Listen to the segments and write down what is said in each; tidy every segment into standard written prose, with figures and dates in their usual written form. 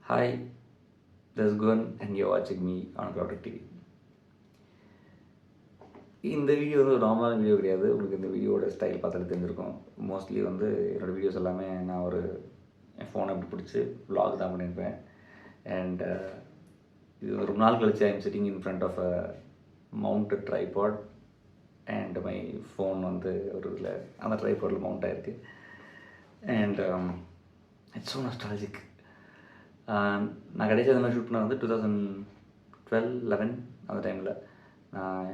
Hi, this is Gun and you're watching me on Clouded TV. இந்த video வந்து ஒரு நார்மலான வீடியோ கிடையாது. உங்களுக்கு இந்த வீடியோட ஸ்டைல் பார்த்தாலே தெரிஞ்சிருக்கும். மோஸ்ட்லி வந்து என்னோடய வீடியோஸ் எல்லாமே நான் என் ஃபோனை அப்படி பிடிச்சி vlog தான் பண்ணியிருப்பேன். அண்ட் இது ரொம்ப நாள் கழிச்சு I'm sitting in front of a mounted tripod and my phone வந்து ஒரு இதில் அந்த ட்ரைபாடில் மவுண்ட் ஆகிருக்கு. And it's so nostalgic. நான் கடைசி அந்த மாதிரி ஷூட் பண்ண வந்து 2012-11 அந்த டைமில் நான்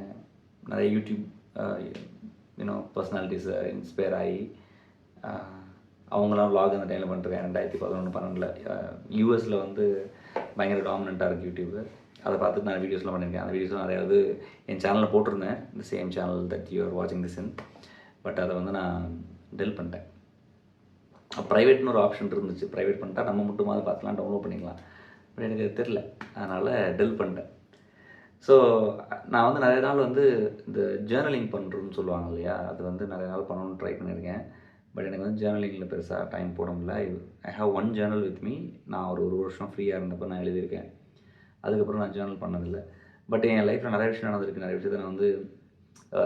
நிறைய யூடியூப் பர்சனாலிட்டிஸை இன்ஸ்பயர் ஆகி அவங்களாம் vlog அந்த டைமில் பண்ணிருக்கேன். 2011-12 யூஎஸில் வந்து பயங்கர டாமினண்ட்டாக இருக்குது யூடியூப்பு. அதை பார்த்துட்டு நான் வீடியோஸ்லாம் பண்ணியிருக்கேன். அந்த வீடியோஸ்லாம் நிறையாவது என் சேனலில் போட்டிருந்தேன், இந்த same channel that you are வாட்சிங் திஸ் இன். பட் அதை வந்து நான் டெல் பண்ணிட்டேன். ப்ரைவேட்னு ஒரு ஆப்ஷன் இருந்துச்சு. ப்ரைவேட் பண்ணிட்டா நம்ம மட்டுமாவது பார்த்துலாம், டவுன்லோட் பண்ணிக்கலாம். பட் எனக்கு அது தெரில, அதனால் டெல் பண்ணிட்டேன். ஸோ நான் வந்து நிறைய நாள் வந்து இந்த ஜேர்னலிங் பண்ணுறதுன்னு சொல்லுவாங்க இல்லையா, அது வந்து நிறைய நாள் பண்ணணும்னு ட்ரை பண்ணியிருக்கேன். பட் எனக்கு வந்து ஜேர்னலிங்கில் பெருசாக டைம் போட முடியல. I have one Journal with me. நான் ஒரு வருஷம் ஃப்ரீயாக இருந்தப்போ நான் எழுதியிருக்கேன். அதுக்கப்புறம் நான் ஜேர்னல் பண்ணதில்லை. பட் என் லைஃப்பில் நிறைய விஷயம் நடந்திருக்கு. நிறைய விஷயத்தை நான் வந்து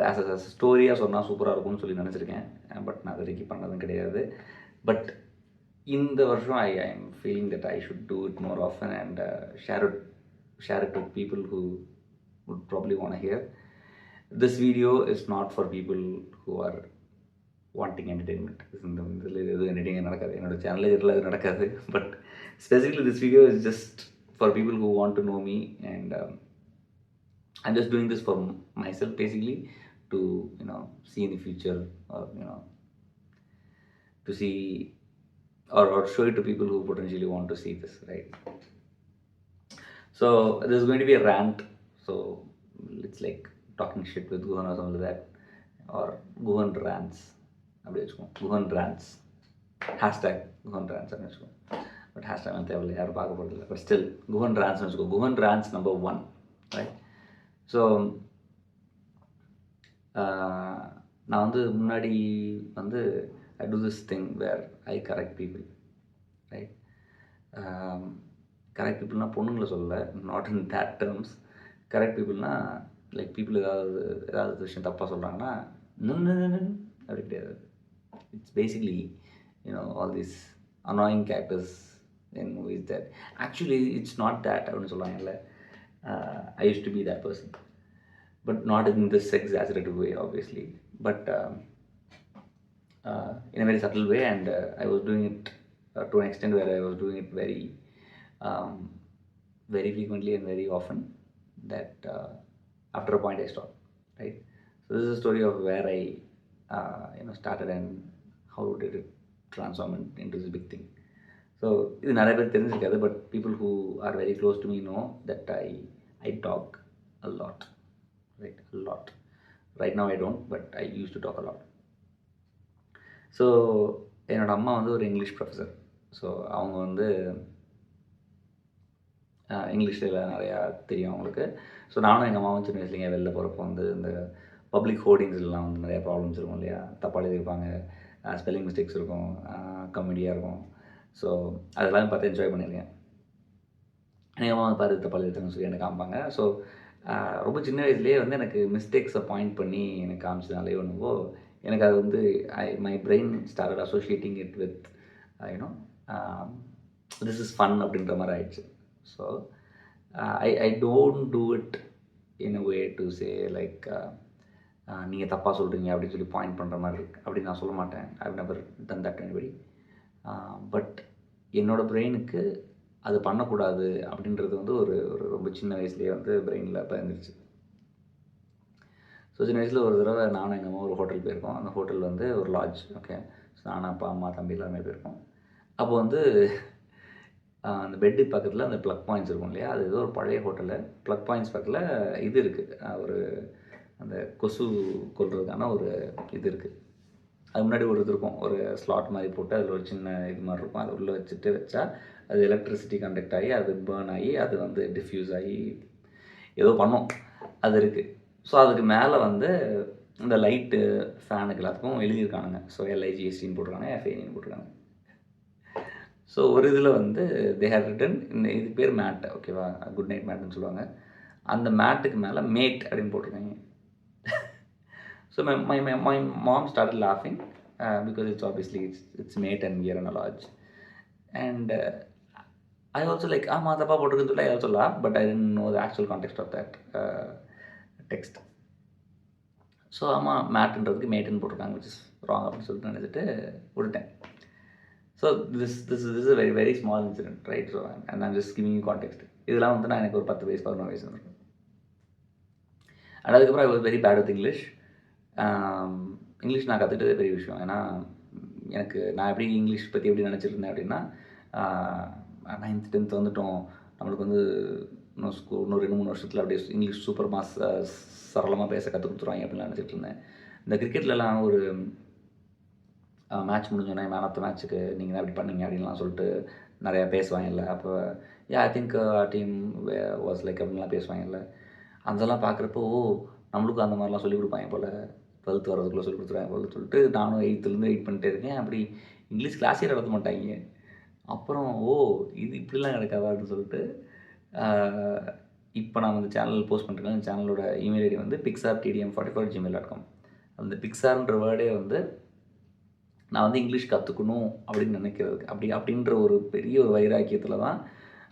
ஆஸ் அ ஸ்டோரியாக சொன்னால் சூப்பராக இருக்கும்னு சொல்லி நினச்சிருக்கேன். பட் நான் அது வரைக்கும் பண்ணதும் கிடையாது. பட் இந்த வருஷம் I am feeling that I should do it more often and share it with people who would probably want to hear. This video is not for people who are wanting entertainment. இதில் எதுவும் entertainment நடக்காது, என்னோடய சேனலில் இதில் அது நடக்காது. But specifically this video is just for people who want to know me, and I'm just doing this for myself basically, to see in the future, or to see or show it to people who potentially want to see this, right? So this is going to be a rant, so it's like talking shit with Guhan or something like that, or Guhan rants அப்படி வச்சுக்கோம். Guhan rants hashtag Guhan rants அப்படி வச்சுக்கோம். But hashtag வந்து தேவையில்லை, யாரும் பார்க்க போகிறதில்ல. But still Guhan rants வச்சுக்கோ. Guhan rants number 1, right? So நான் வந்து முன்னாடி வந்து I do this thing where I correct people, right? Correct பீப்புள்னால் பொண்ணுங்களை சொல்லலை, not in that terms. Correct பீப்புள்னால் லைக் பீப்புள் ஏதாவது விஷயம் தப்பாக சொல்கிறாங்கன்னா அப்படி கிடையாது. It's basically all these annoying characters in movies that actually it's not that அப்படின்னு சொல்கிறாங்கல்ல. I use to be that person, but not in this exaggerative way obviously, but in a very subtle way, and I was doing it to an extent where I was doing it very frequently and very often, that after a point I stopped, right? So this is a story of where I started and how did it transform into this big thing. So இது நிறைய பேர் தெரிஞ்சிருக்காது, but people who are very close to me know that I talk a lot, right? A lot. Right now I don't, but I used to talk a lot. So என்னோடய அம்மா வந்து ஒரு English professor. So அவங்க வந்து இங்கிலீஷில் நிறையா தெரியும் அவங்களுக்கு. ஸோ நானும் எங்கள் அம்மாவும் சின்ன வயசுலேங்க வெளில போகிறப்போ வந்து இந்த பப்ளிக் ஹோர்டிங்ஸ்லாம் வந்து நிறையா ப்ராப்ளம்ஸ் இருக்கும் இல்லையா, தப்பாக எழுதியிருப்பாங்க, ஸ்பெல்லிங் மிஸ்டேக்ஸ் இருக்கும், காமெடியாக இருக்கும். ஸோ அதெல்லாம் பார்த்து என்ஜாய் பண்ணியிருக்கேன். எங்கள் அம்மா வந்து பார்த்து தப்பாக எழுதிருக்காங்கன்னு சொல்லி எனக்கு காமிப்பாங்க. ஸோ ரொம்ப சின்ன வயசுலேயே வந்து எனக்கு மிஸ்டேக்ஸை பாயிண்ட் பண்ணி எனக்கு காமிச்சதுனாலே ஒன்றுவோ எனக்கு அது வந்து my brain started associating it with this is fun அப்படின்ற மாதிரி ஆயிடுச்சு. So I don't do it in a way to say like நீங்கள் தப்பாக சொல்கிறீங்க அப்படின்னு சொல்லி பாயிண்ட் பண்ணுற மாதிரி இருக்குது அப்படின்னு நான் சொல்ல மாட்டேன். I have never done that anybody. But என்னோடய பிரெயினுக்கு அது பண்ணக்கூடாது அப்படின்றது வந்து ஒரு ரொம்ப சின்ன வயசுலேயே வந்து பிரெயினில் பதிஞ்சிருச்சு. ஸோ சின்ன வயசில் ஒரு தடவை நானும் எங்கள் அம்மா ஒரு ஹோட்டல் போயிருக்கோம். அந்த ஹோட்டல் வந்து ஒரு லாட்ஜ், ஓகே. ஸோ நானும் அப்பா அம்மா தம்பி எல்லாருமே போயிருக்கோம். அப்போ வந்து அந்த பெட்டு பக்கத்தில் அந்த ப்ளக் பாயிண்ட்ஸ் இருக்கும் இல்லையா, அது ஏதோ ஒரு பழைய ஹோட்டலு. ப்ளக் பாயிண்ட்ஸ் பக்கத்தில் இது இருக்குது, ஒரு அந்த கொசு கொல்றதுக்கான ஒரு இது இருக்குது. அது முன்னாடி ஒரு இது இருக்கும், ஒரு ஸ்லாட் மாதிரி போட்டு அதில் ஒரு சின்ன இது மாதிரி இருக்கும். அதை உள்ளே வச்சா அது எலக்ட்ரிசிட்டி கண்டக்ட் ஆகி அது பேர்ன் ஆகி அது வந்து டிஃப்யூஸ் ஆகி ஏதோ பண்ணும், அது இருக்குது. ஸோ அதுக்கு மேலே வந்து இந்த லைட்டு ஃபேனுக்கு எல்லாத்துக்கும் எழுதியிருக்கானுங்க. ஸோ LIGSTன்னு போட்டிருக்காங்க, FANன்னு போட்டிருக்காங்க. ஸோ ஒரு இதில் வந்து தே ஹேட் ரிட்டன் இந்த இது பேர் மேட், ஓகேவா, குட் நைட் மேட்னு சொல்லுவாங்க. அந்த மேட்டுக்கு மேலே மேட் அப்படின்னு போட்டிருக்காங்க. ஸோ மை மாம் ஸ்டார்டட் லாஃபிங் because it's obviously it's made and where on a lodge. And I also like ஆமாம் தப்பாக போட்டிருக்குன்னு சொல்லி I also laugh, but I didn't know the actual context of that text. So ஆமாம் மேட்டுன்றதுக்கு மேட்டுன்னு போட்டிருக்காங்க, which is wrong அப்படின்னு சொல்லிட்டு நினச்சிட்டு விட்டுட்டேன். So this is a very very small incident, right? So and I'm just giving you context. இதெல்லாம் வந்து நான் எனக்கு ஒரு 10 வயசு 11 வயசு இருக்கும். அண்ட் அதுக்கப்புறம் I was very bad with English. English நான் கற்றுக்கிட்டதே பெரிய விஷயம். ஏன்னா எனக்கு நான் எப்படி இங்கிலீஷ் பற்றி எப்படி நினச்சிருந்தேன் அப்படின்னா, 9th 10th வந்துட்டோம், நம்மளுக்கு வந்து இன்னும் 2-3 வருஷத்தில் அப்படியே இங்கிலீஷ் சூப்பர் மாஸ் சரளமாக பேச கற்றுக் கொடுத்துருவாங்க அப்படின்லாம் நினச்சிட்டு இருந்தேன். இந்த கிரிக்கெட்லலாம் ஒரு மேட்ச் முடிஞ்சோடனே மேன் ஆஃப் த மேட்ச்சுக்கு நீங்கள் தான் இப்படி பண்ணீங்க அப்படின்லாம் சொல்லிட்டு நிறையா பேசுவாங்கல்ல. அப்போ I think team was like அப்படின்லாம் பேசுவாங்கல்ல. அதெல்லாம் பார்க்குறப்போ நம்மளுக்கும் அந்த மாதிரிலாம் சொல்லிக் கொடுப்பாங்க போல், 12th வரதுக்குள்ளே சொல்லிக் கொடுத்துருவாங்க போல் சொல்லிட்டு நானும் 8th வெயிட் பண்ணிட்டே இருக்கேன். அப்படி இங்கிலீஷ் கிளாஸே நடத்த மாட்டாங்க. அப்புறம் இது இப்படிலாம் நடக்காதா அப்படின்னு சொல்லிட்டு இப்போ நான் வந்து சேனல் போஸ்ட் பண்ணிருக்கேன். அந்த சேனலோட இமெயில் ஐடி வந்து pixartdm44@gmail.com. அந்த பிக்சார்ன்ற வேர்டே வந்து நான் வந்து இங்கிலீஷ் கற்றுக்கணும் அப்படின்னு நினைக்கிறதுக்கு அப்படின்ற ஒரு பெரிய ஒரு வைராக்கியத்தில் தான்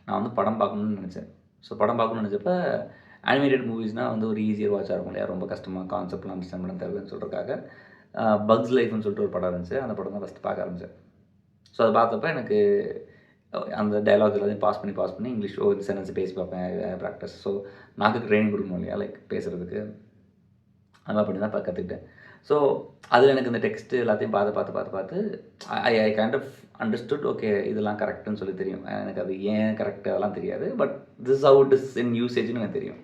நான் வந்து படம் பார்க்கணுன்னு நினச்சேன். ஸோ படம் பார்க்கணுன்னு நினச்சப்ப அனிமேட்டட் மூவிஸ்னால் வந்து ஒரு ஈஸியர் வாட்சாக இருக்கும் இல்லையா, ரொம்ப கஷ்டமாக கான்செப்ட்லாம் அண்டர்ஸ்டாண்ட் பண்ண தேவைன்னு சொல்கிறதுக்காக பக்ஸ் லைஃப்னு சொல்லிட்டு ஒரு படம் இருந்துச்சு. அந்த படம் தான் ஃபஸ்ட்டு பார்க்க ஆரம்பித்தேன். ஸோ அதை பார்த்தப்ப எனக்கு அந்த டைலாக் எல்லாத்தையும் பாஸ் பண்ணி இங்கிலீஷ் ஒரு சென்டென்ஸ் பேசி பார்ப்பேன், ப்ராக்டிஸ். ஸோ நாக்கு ட்ரைனிங் கொடுக்கணும் இல்லையா, லைக் பேசுகிறதுக்கு. அந்த மாதிரி பண்ணி தான் கற்றுக்கிட்டேன். ஸோ அதில் எனக்கு இந்த டெக்ஸ்ட்டு எல்லாத்தையும் பார்த்து I kind of understood, okay இதெல்லாம் கரெக்டுன்னு சொல்லி தெரியும். எனக்கு அது ஏன் கரெக்டு அதெல்லாம் தெரியாது, but this how it is in யூசேஜ்னு எனக்கு தெரியும்.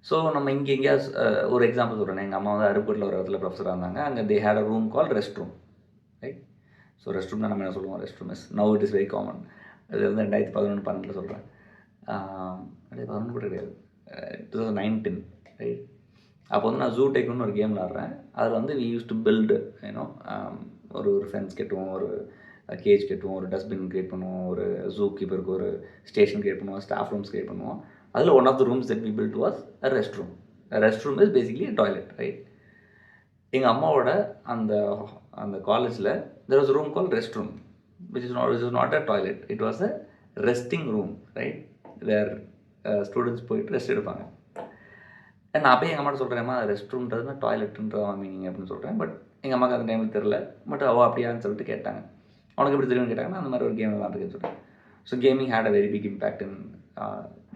ஸோ நம்ம இங்கே எங்கேயாவது ஒரு எக்ஸாம்பிள் சொல்கிறேன். எங்கள் அம்மா வந்து அருப்புக்கோட்டில் ஒரு இடத்துல ப்ரொஃபஸராக இருந்தாங்க. அங்கே they had a room call rest room, right? So rest ரூம்னா நம்ம என்ன சொல்லுவோம், rest room is now it is very common. அது வந்து 2011-12 சொல்கிறேன். 2011 கூட கிடையாது, 2009-10, ரைட்? அப்போ வந்து நான் ஜூ டைக்குன்னு ஒரு கேம் விளாட்றேன். அதில் வந்து வி யூஸ் டு பில்டு ஒரு ஃபென்ஸ் கட்டுவோம், ஒரு கேஜ் கட்டுவோம், ஒரு டஸ்ட்பின் க்ரியேட் பண்ணுவோம், ஒரு ஜூ கீப்பருக்கு ஒரு ஸ்டேஷன் க்ரியேட் பண்ணுவோம், ஸ்டாஃப் ரூம்ஸ் க்ரியேட் பண்ணுவோம். அதில் one of the rooms that we built was a rest room. Rest room is basically toilet, right? எங்கள் அம்மாவோட அந்த காலேஜில் there was room call rest room, which is not a toilet, it was a resting room, right? Where students போயிட்டு rest எடுப்பாங்க. நான் அப்போயே எங்கள் அம்மாட்ட சொல்கிறேன்மா, ரெஸ்ட் ரூம்ன்றதுனா டாய்லெட்டுன்ற மீனிங் அப்படின்னு சொல்கிறேன். பட் எங்கள் அம்மாவுக்கு அந்த டைமில் தெரில. பட் அப்படியான்னு சொல்லிட்டு கேட்டாங்க. உனக்கு எப்படி தெரியும்னு கேட்டாங்கன்னா, அந்த மாதிரி ஒரு கேம் விளாண்டுருக்கேன்னு சொல்கிறேன். So gaming had a very big impact in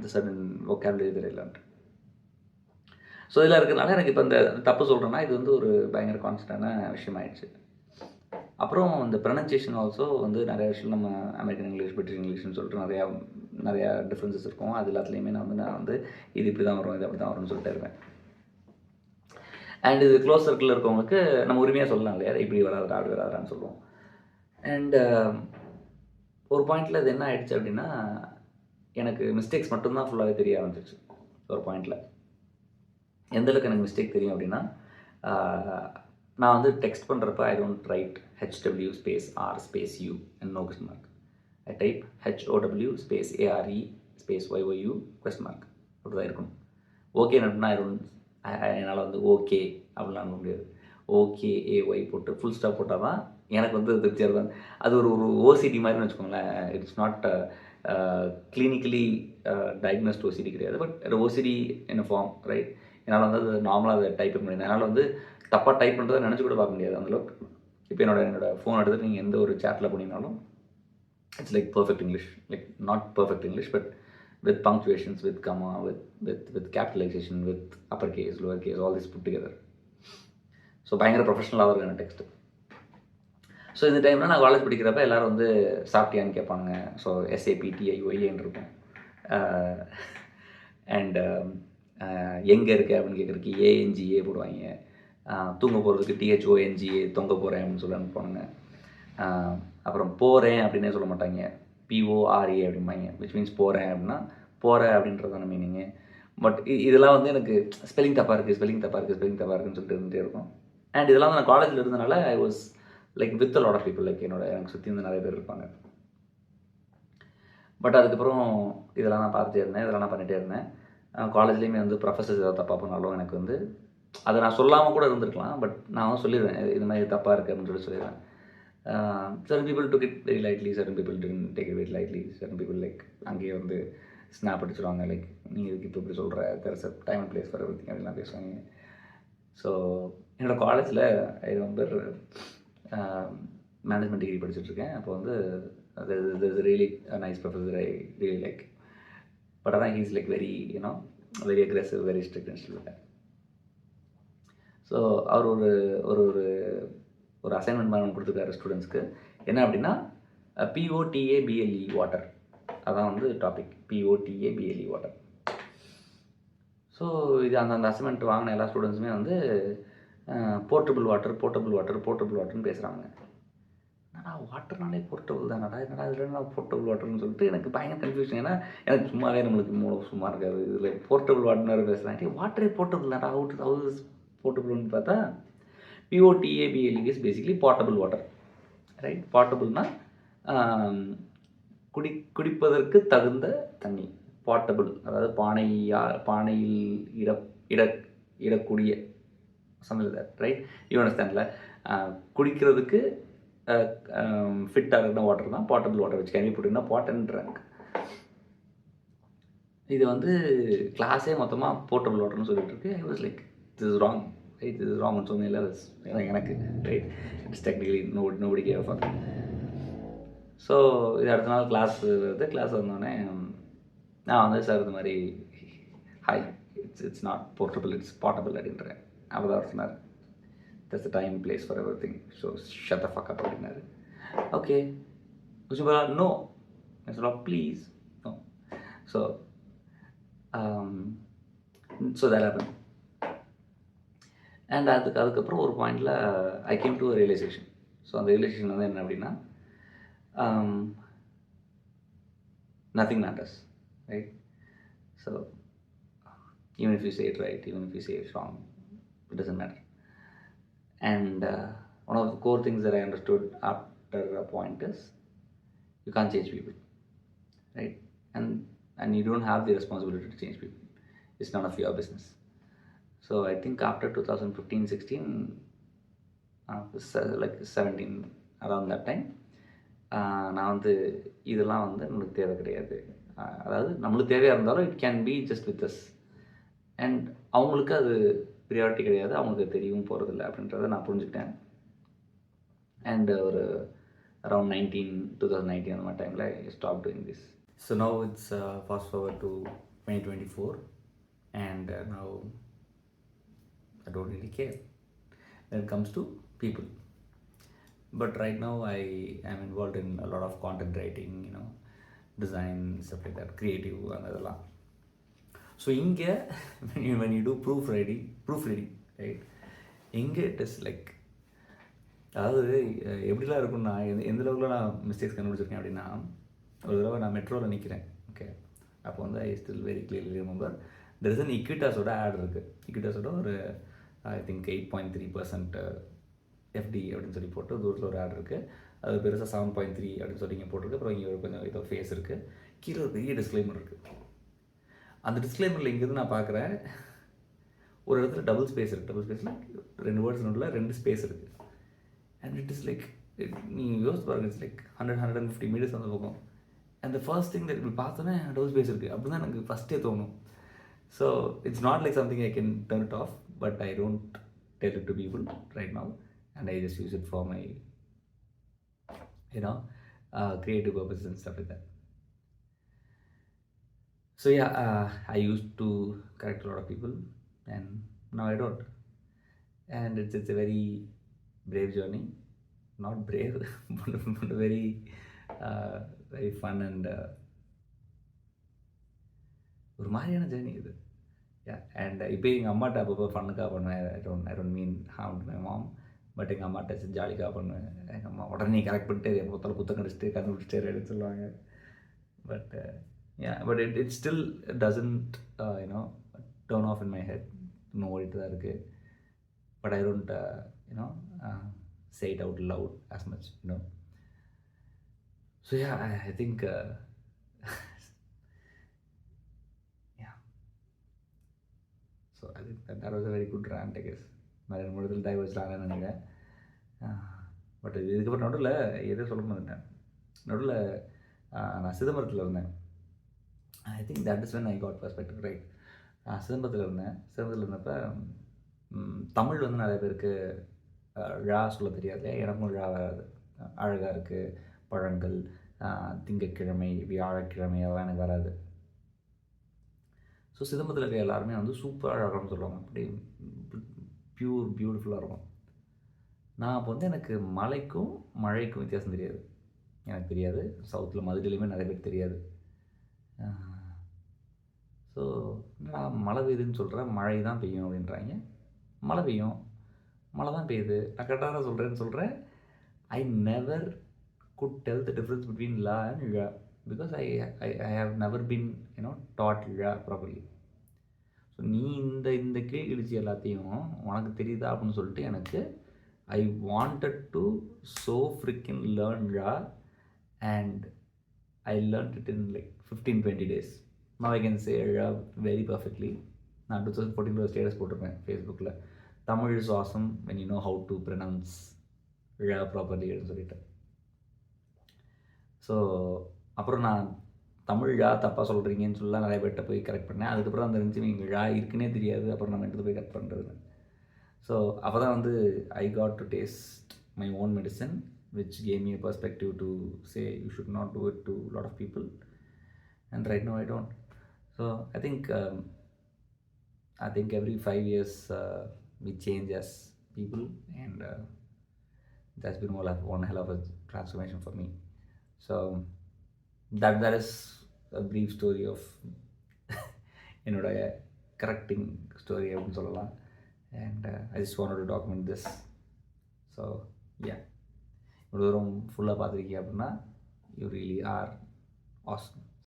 the sudden vocabulary தெரியலான்ட்டு. ஸோ இதில் இருக்கிறதுனால எனக்கு இப்போ இந்த தப்பு சொல்கிறேன்னா இது வந்து ஒரு பயங்கர கான்ஸ்டன்டான விஷயமாயிடுச்சு. அப்புறம் இந்த ப்ரொனன்சியேஷன் ஆல்சோ வந்து நிறைய விஷயம் நம்ம அமெரிக்கன் இங்கிலீஷ், பிரிட்டிஷ் இங்கிலீஷ்னு சொல்லிட்டு நிறையா டிஃப்ரென்சஸ் இருக்கும். அது எல்லாத்துலேயுமே நான் வந்து இது இப்படி தான் வரும், இது அப்படி தான் வரும்னு சொல்லிட்டு இருப்பேன். அண்ட் இது க்ளோஸ் சர்க்கிளில் இருக்கவங்களுக்கு நம்ம உரிமையாக சொல்லலாம் இல்லையா, இப்படி வராதுடா அப்படி வராதுடான்னு சொல்லுவோம். அண்ட் ஒரு பாயிண்டில் இது என்ன ஆகிடுச்சு அப்படின்னா, எனக்கு மிஸ்டேக்ஸ் மட்டும்தான் ஃபுல்லாகவே தெரிய ஆரம்பிச்சிச்சு. ஒரு பாயிண்டில் எந்தளவுக்கு எனக்கு மிஸ்டேக் தெரியும் அப்படின்னா, நான் வந்து டெக்ஸ்ட் பண்ணுறப்ப I don't write HW space R space U and no question mark. I type HOW space ARE space YOU question mark. அப்படி தான் இருக்கணும். ஓகே அப்படின்னா என்னால் வந்து ஓகே அப்படிலாம் அனுப்ப முடியாது. ஓகே AY போட்டு ஃபுல் ஸ்டாப் போட்டால் தான் எனக்கு வந்து திருப்தியாக இருக்கும். அது ஒரு ஓசிடி மாதிரின்னு வச்சுக்கோங்களேன். It's not clinically diagnosed OCD கிடையாது, but OCD in a form, right? என்னால் வந்து அது நார்மலாக அதை டைப் பண்ண முடியாது. என்னால் வந்து தப்பாக டைப் பண்ணுறதை நினச்சி கூட பார்க்க முடியாது அந்தளவுக்கு. இப்போ என்னோட ஃபோன் எடுத்து நீங்கள் எந்த ஒரு சேட்டில் பண்ணிங்கனாலும் it's like perfect English, like not perfect English, but with punctuations, with comma, with capitalization, with upper case, lower case, all this put together. So பயங்கர ப்ரொஃபஷனலாக இருக்கும் எனக்கு டெக்ஸ்ட்டு. ஸோ இந்த டைமில் நான் காலேஜ் படிக்கிறப்ப எல்லோரும் வந்து சாப்பிட்டியான்னு கேட்பாங்க. ஸோ SAPTION இருக்கும். அண்ட் எங்கே இருக்க அப்படின்னு கேட்குறதுக்கு ANGA போடுவாங்க. தூங்க போகிறதுக்கு THONGA தொங்க போகிறேன் அப்படின்னு சொல்லி அனுப்புவாங்க. அப்புறம் போகிறேன் அப்படின்னே சொல்ல மாட்டாங்க, PORA அப்படிம்பாங்க, விச் மீன்ஸ் போகிறேன் அப்படின்னா போகிற அப்படின்றதான மீனிங்கு. பட் இதெல்லாம் வந்து எனக்கு ஸ்பெல்லிங் தப்பாக இருக்குன்னு சொல்லிட்டு இருந்துகிட்டே இருக்கும். அண்ட் இதெல்லாம் நான் காலேஜில் இருந்தனால I was like with a lot of people, like எனக்கு சுற்றி வந்து நிறைய பேர் இருப்பாங்க. பட் அதுக்கப்புறம் இதெல்லாம் நான் பார்த்துட்டே இருந்தேன், இதெல்லாம் நான் பண்ணிகிட்டே இருந்தேன். காலேஜ்லேயுமே வந்து ப்ரொஃபஸர்ஸ் ஏதாவது தப்பாக பண்ணாலும் எனக்கு வந்து அதை நான் சொல்லாமல் கூட இருந்திருக்கலாம். பட் நான் வந்து சொல்லிடுவேன், இது மாதிரி தப்பாக இருக்குது அப்படின்னு சொல்லிடுவேன். certain people took it very lightly, certain people didn't take it very lightly, certain people like அங்கேயே வந்து ஸ்னாப் அடிச்சிருவாங்க, லைக் நீ இதுக்கு இப்போ இப்படி சொல்கிற, there's a time and place for everything அப்படின்லாம் பேசுவாங்க. ஸோ என்னோடய காலேஜில் இது வந்து மேனேஜ்மெண்ட் டிகிரி படிச்சுட்ருக்கேன். அப்போ வந்து there's a really nice professor I really like. But ஆனால் he's like very very aggressive, very strict and still. So அவர் ஒரு ஒரு ஒரு ஒரு அசைன்மெண்ட் மாதிரி கொடுத்துருக்காரு ஸ்டூடெண்ட்ஸ்க்கு. என்ன அப்படின்னா POTABLE வாட்டர், அதான் வந்து டாபிக், POTABLE வாட்டர். ஸோ இது அந்த அசைன்மெண்ட் வாங்கின எல்லா ஸ்டூடெண்ட்ஸுமே வந்து போர்ட்டபிள் வாட்டர்னு பேசுகிறாங்க. என்னடா வாட்டர்னாலே போர்ட்டபிள் தானடா, என்னடா இதில் நான் போர்ட்டபிள் வாட்டர்னு சொல்லிட்டு எனக்கு பயங்கர கன்ஃபியூஷன். ஏன்னா எனக்கு சும்மாவே நம்மளுக்கு மூளை சும்மா இருக்காது, இதில் போர்ட்டபிள் வாட்டர்னு பேசுகிறாங்க. வாட்டரே போர்ட்டபிள் தான்டா, ஹவு போர்ட்டபிள்னு பார்த்தா POTABLE is basically portable water, right? போர்ட்டபிள்னா குடிப்பதற்கு தகுந்த தண்ணி. போர்ட்டபிள் அதாவது பானையில் இடக்கூடிய சமையல், ரைட்? யூ அண்டர்ஸ்டாண்ட்ல? குடிக்கிறதுக்கு ஃபிட்டாக இருக்கிற வாட்டர் தான் போர்ட்டபிள் வாட்டர், வச்சு கேன் போட்டிங்கன்னா பாட் அண்ட் ட்ரங்க். இது வந்து கிளாஸே மொத்தமாக போர்ட்டபிள் வாட்டர்னு சொல்லிட்டு இருக்கு. ஐ was like this is wrong, right? This is wrong சொன்ன லெவல்ஸ் எனக்கு, right? It's technically nobody care for. So இது அடுத்த நாள் கிளாஸ் வருது. கிளாஸ் வந்தோடனே நான் வந்து சார் இந்த மாதிரி hi, it's not portable, it's portable அப்படின்றேன். அப்போ தான் சொன்னார், there's a time, place for everything, so shut the fuck up அப்படின்னாரு. Okay no, I said, please no. So that happened. And அதுக்கப்புறம் ஒரு பாயிண்டில் I came to a realization. So அந்த realization வந்து என்ன அப்படின்னா, nothing matters, right? So even if you say it right, even if you say it wrong, it doesn't matter. And one of the core things that I understood after a point is you can't change people, right? And you don't have the responsibility to change people. It's none of your business. So I think after 2015-16, like 17, around that time, நான் வந்து இதெல்லாம் வந்து நம்மளுக்கு தேவை கிடையாது. அதாவது நம்மளுக்கு தேவையாக இருந்தாலும் it can be just with us, and அவங்களுக்கு அது ப்ரியாரிட்டி கிடையாது, அவங்களுக்கு தெரியவும் போகிறதில்ல அப்படின்றத நான் புரிஞ்சுக்கிட்டேன். அண்ட் ஒரு அரவுண்ட் 2019 அந்த மாதிரி டைமில் I stop doing this. So now it's fast forward to 2024 and now I don't really care when it comes to people. But right now I am involved in a lot of content writing, design, stuff like that, creative and அதெல்லாம். So இங்கே when you do proofreading, right? இங்கே it is like, அதாவது எப்படிலாம் இருக்குன்னா, எந்த அளவுக்குலாம் நான் mistakes கண்டுபிடிச்சிருக்கேன் அப்படின்னா, ஒரு தடவை நான் மெட்ரோவில் நிற்கிறேன். ஓகே, அப்போ வந்து I still very clearly remember there is an Equitasோட ஆட் இருக்குது. Equitasோட ஒரு ஐ திங்க் 8.3% FD அப்படின்னு சொல்லி போட்டு தூரத்தில் ஒரு ஆட் இருக்குது. அது பெருசாக 7.3 அப்படின்னு சொல்லி இங்கே போட்டிருக்கு. அப்புறம் இங்கே ஒரு கொஞ்சம் ஏதோ ஃபேஸ் இருக்குது, கீழே ஒரு பெரிய டிஸ்க்ளைமர் இருக்குது. அந்த டிஸ்க்ளைமரில் இங்கேருந்து நான் பார்க்குறேன், ஒரு இடத்துல டபுள் ஸ்பேஸ் இருக்குது. டபுள் ஸ்பேஸில் 2 வேர்ட்ஸ் நோட்டில் 2 ஸ்பேஸ் இருக்குது. அண்ட் இட் இஸ் லைக், நீ யோசிச்சு பாருங்க, இட்ஸ் லைக் 150 மீட்டர்ஸ் அந்த பக்கம். And the first thing that இப்படி பார்த்தோன்னே டபுள் ஸ்பேஸ் இருக்குது அப்படி தான் எனக்கு ஃபஸ்ட்டே தோணும். So it's not like something I can turn it off, but I don't tell it to people right now, and I just use it for my creative purposes and stuff like that. So yeah, I used to correct a lot of people, and now I don't. And it's a very brave journey, not brave but very very fun and ஒரு மாதிரியான journey இது. And இப்போ எங்கள் அம்மாட்ட அப்பப்போ ஃபன்னுக்காக பண்ணுவேன். I don't mean harm to my mom, but எங்கள் அம்மாட்ட ஜாலிக்காக பண்ணுவேன். எங்கள் அம்மா உடனே கரெக்ட் பண்ணிட்டு எப்போ பார்த்தாலும் புத்தகம் கடிச்சிட்டு கண்டுபிடிச்சிட்டு ரெடி சொல்லுவாங்க. But it still doesn't turn of in my head. இன்னும் ஓடிட்டு தான் இருக்குது. But I don't say it out loud as much. So yeah, I think so அது that was a very good rant I guess. நான் 2 3 இடத்துல டைவர்ஸ்லான்னு நினைக்கிறேன். But இதுக்கப்புறம் நடுவில் எதோ சொல்ல மாட்டேன். நடுவில் நான் சிதம்பரத்தில் இருந்தேன். I think that is when I got perspective right. சிதம்பரத்தில் இருந்தேன். சிதம்பரத்தில் இருந்தப்போ தமிழ் வந்து நிறைய பேருக்கு ழா சொல்ல தெரியாது. எனக்கும் ழா வராது. அழகாக இருக்குது, பழங்கள், திங்கட்கிழமை, வியாழக்கிழமை அதெல்லாம் எனக்கு வராது. ஸோ சிதம்பரத்தில் இருக்க எல்லாருமே வந்து சூப்பர் அழகான்னு சொல்லுவாங்க. அப்படி பியூட்டிஃபுல்லாக இருக்கும். நான் அப்போ வந்து எனக்கு மலைக்கும் மழைக்கும் வித்தியாசம் தெரியாது. எனக்கு தெரியாது. சவுத்தில் மதுரையிலையுமே நிறைய பேருக்கு தெரியாது. ஸோ நான் மழை பெய்யுதுன்னு சொல்கிறேன், மழை தான் பெய்யும் அப்படின்றாங்க. மழை பெய்யும், மழை தான் பெய்யுது. நான் கரெக்டாக தான் சொல்கிறேன். I never could tell the difference between la and ழ because I have never been taught ழ properly. ஸோ நீ இந்த கீழ் இழிச்சி எல்லாத்தையும் உனக்கு தெரியுதா அப்படின்னு சொல்லிட்டு எனக்கு I wanted to so freaking learn ழ and I learned it in like 15-20 days. Now I can say ழ very perfectly. நான் 2014 ஸ்டேட்டஸ் போட்டிருப்பேன் ஃபேஸ்புக்கில், Tamil is awesome when you know how to pronounce ழ ப்ராப்பர்லி அப்படின்னு சொல்லிட்டு. ஸோ அப்புறம் நான் தமிழ் ழா தப்பாக சொல்கிறீங்கன்னு சொல்லலாம் நிறைய பேர்கிட்ட போய் கரெக்ட் பண்ணேன். அதுக்கப்புறம் அந்த இருந்துச்சு இங்கே ழா இருக்குன்னே தெரியாது. அப்புறம் நம்ம எடுத்து போய் கரெக்ட் பண்ணுறது. ஸோ அப்போ தான் வந்து I got to taste my own medicine which gave me a perspective to say you should not do it to a lot of people, and right now I don't. So I think every 5 years we change as people, and that's been one hell of a transformation for me. So that is a brief story of என்னோடைய correcting story அப்படின்னு சொல்லலாம். and I just wanted to document this. So yeah, இவ்வளோ தூரம் ஃபுல்லாக பார்த்துருக்கீங்க அப்படின்னா you really are awesome.